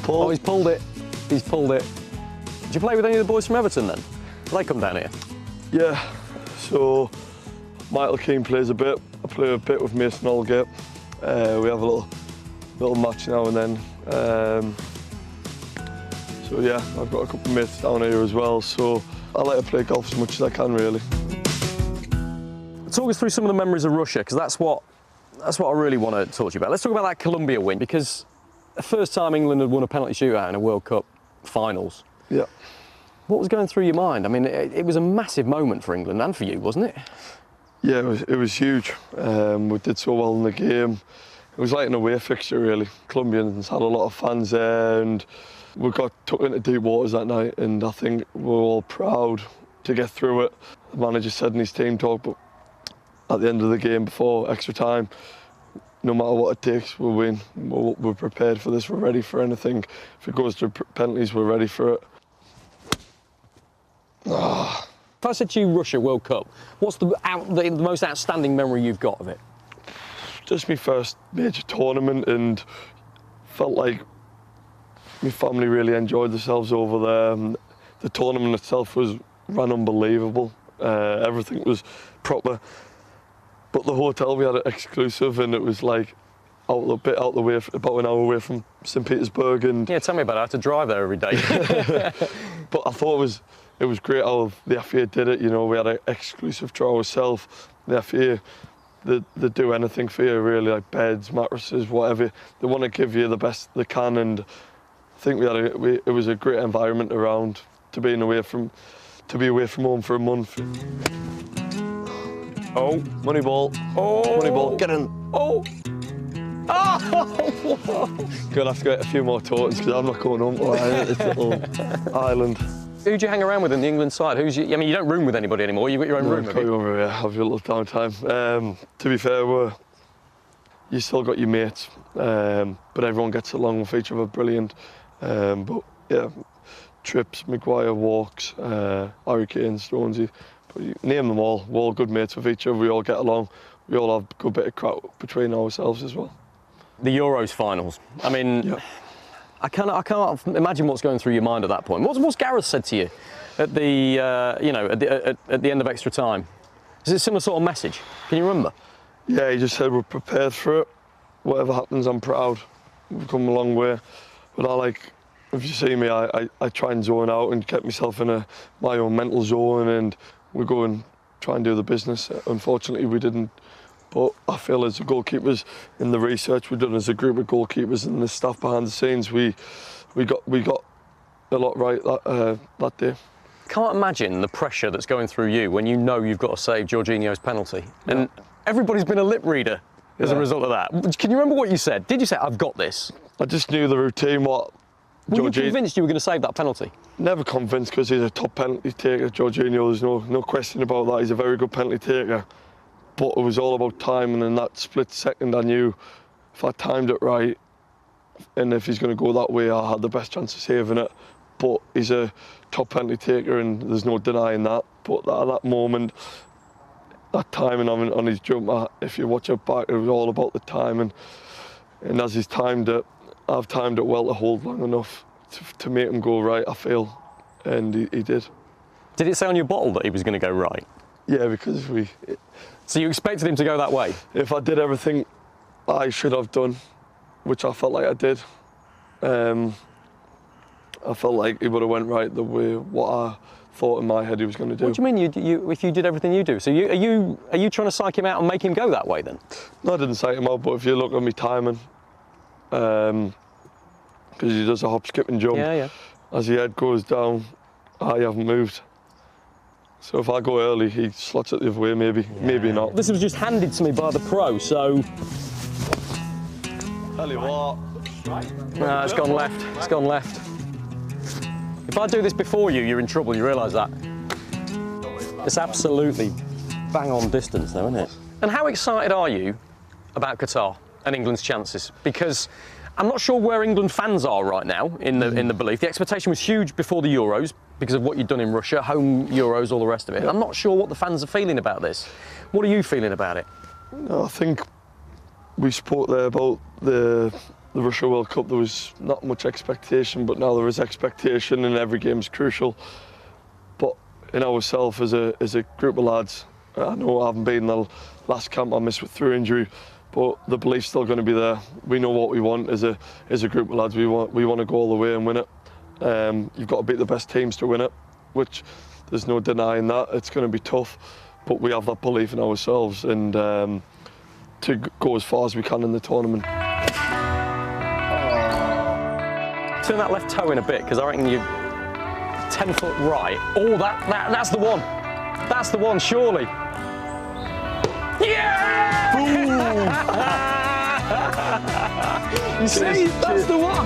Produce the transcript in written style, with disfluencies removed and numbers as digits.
pulled. Oh, he's pulled it. He's pulled it. Did you play with any of the boys from Everton then? Did they come down here? Yeah, so Michael Keane plays a bit. I play a bit with Mason Allgate. We have a little match now and then. So yeah, I've got a couple of mates down here as well, so I like to play golf as much as I can, really. Talk us through some of the memories of Russia, because that's what I really want to talk to you about. Let's talk about that Colombia win, because the first time England had won a penalty shootout in a World Cup finals. Yeah. What was going through your mind? I mean, it was a massive moment for England and for you, wasn't it? Yeah, it was huge. We did so well in the game. It was like an away fixture, really. Colombians had a lot of fans there, and we got took into deep waters that night, and I think we were all proud to get through it. The manager said in his team talk, but at the end of the game, before extra time, no matter what it takes, we'll win. We're prepared for this, we're ready for anything. If it goes to penalties, we're ready for it. If I said to you Russia World Cup, what's the most outstanding memory you've got of it? Just my first major tournament, and felt like my family really enjoyed themselves over there. The tournament itself ran unbelievable. Everything was proper. But the hotel, we had it exclusive, and it was like out the way, about an hour away from St. Petersburg. And yeah, tell me about it. I have to drive there every day. But I thought it was great how the FA did it. You know, we had an exclusive to ourselves. The FA, they do anything for you, really, like beds, mattresses, whatever. They want to give you the best they can, and I think it was a great environment around to be away from home for a month. Oh, money ball. Oh, money ball. Get in. Oh. Oh. Gonna have to get a few more tokens because I'm not going home to this little island. Who do you hang around with in the England side? I mean, you don't room with anybody anymore. You've got your own room. Yeah, have your little downtime. To be fair, you still got your mates, but everyone gets along with each other brilliant. But yeah, trips, Maguire, walks, Harry Kane, Stonesy. Name them all. We're all good mates with each other. We all get along. We all have a good bit of crowd between ourselves as well. The Euros finals. I mean, yeah. I can't imagine what's going through your mind at that point. What's Gareth said to you at the at the end of extra time? Is it a similar sort of message? Can you remember? Yeah, he just said we're prepared for it. Whatever happens, I'm proud. We've come a long way. But if you see me, I try and zone out and get myself in my own mental zone, and we go and try and do the business. Unfortunately, we didn't. But I feel as the goalkeepers, in the research we've done as a group of goalkeepers and the staff behind the scenes, we got a lot right that day. Can't imagine the pressure that's going through you when you know you've got to save Jorginho's penalty. And yeah. Everybody's been a lip reader as a result of that. Can you remember what you said? Did you say, I've got this? I just knew the routine, Were you convinced you were going to save that penalty? Never convinced, because he's a top penalty taker, Jorginho. There's no question about that. He's a very good penalty taker. But it was all about timing, and that split second I knew if I timed it right, and if he's going to go that way, I had the best chance of saving it. But he's a top penalty taker, and there's no denying that. But at that moment, that timing on his jump, if you watch it back, it was all about the timing. And as he's timed it, I've timed it well to hold long enough to make him go right, I feel. And he did. Did it say on your bottle that he was going to go right? Yeah, because So you expected him to go that way? If I did everything I should have done, which I felt like I did, I felt like he would have went right the way what I thought in my head he was going to do. What do you mean if you did everything you do? So are you trying to psych him out and make him go that way then? No, I didn't psych him out, but if you look at me timing, because he does a hop, skip and jump. Yeah. As the head goes down, I haven't moved. So if I go early, he slots it the other way, maybe not. This was just handed to me by the pro, so... Tell you what. No, it's gone left. It's gone left. If I do this before you, you're in trouble, you realise that? It's absolutely bang on distance though, isn't it? And how excited are you about Qatar and England's chances? Because I'm not sure where England fans are right now in the belief. The expectation was huge before the Euros because of what you'd done in Russia, home Euros, all the rest of it. Yeah. I'm not sure what the fans are feeling about this. What are you feeling about it? No, I think we spoke there about the the Russia World Cup, there was not much expectation, but now there is expectation, and every game's crucial. But in ourselves as a group of lads, I know I haven't been in the last camp I missed through injury, but the belief's still going to be there. We know what we want as a group of lads. We want to go all the way and win it. You've got to beat the best teams to win it, which there's no denying that. It's going to be tough, but we have that belief in ourselves, and to go as far as we can in the tournament. Turn that left toe in a bit, because I reckon you're 10 foot right. Oh, that's the one. That's the one, surely. Yeah! You see, that's the one.